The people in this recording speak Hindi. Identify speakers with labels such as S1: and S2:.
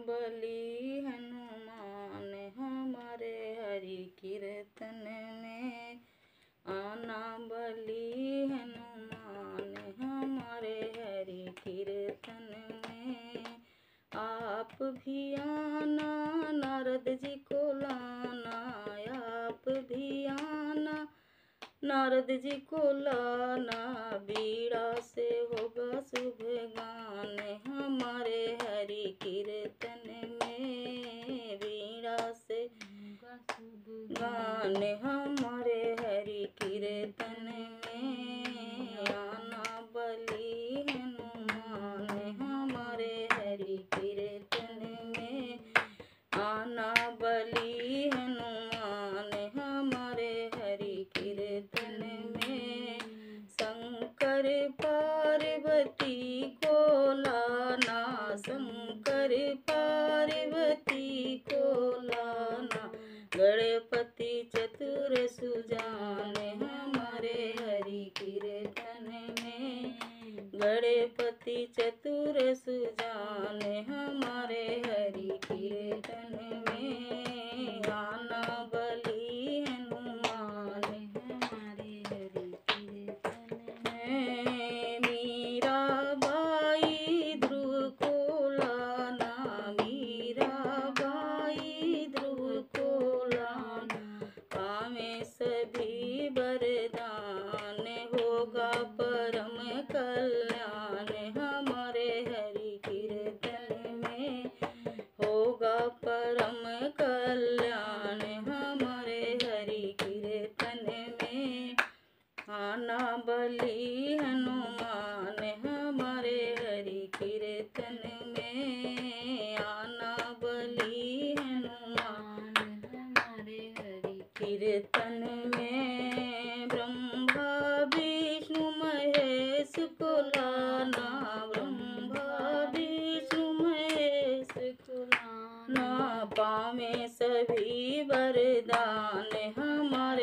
S1: बली हनुमान हमारे हरि कीर्तन में। आना बली हनुमान हमारे हरि कीर्तन में। आप भी आना नारद जी को लाना, आप भी आना नारद जी को लाना। बीड़ा से होगा शुभ गान हमारे हरि कीर्तन में। बीड़ा से होगा शुभ गान हमारे हरि कीर्तन में। आना बली हनुमान हमारे हरि कीर्तन में। आना बली हनुमान हमारे हरि कीर्तन में। शंकर पार्वती को लाना, शंकर पार्वती को लाना। गणपति चतुर सुजान हमारे हरि कीर्तन में। गणपति चतुर सुजान हमारे हरि कीर्तन में। आना बली हनुमान हमारे हरि कीर्तन में। मीराबाई ध्रुव को लाना, मीराबाई ध्रुव को लाना। पावे सभी वरदान होगा परम कल्याण हमारे हरि कीर्तन में। होगा परम कल्याण हमारे हरि कीर्तन में। आना बली हनुमान हमारे हरि कीर्तन में। आना बली हनुमान हमारे हरि कीर्तन में। ब्रह्मा विष्णु महेश को लाना, ब्रह्मा विष्णु महेश को लाना। पावे सभी वरदान हमारे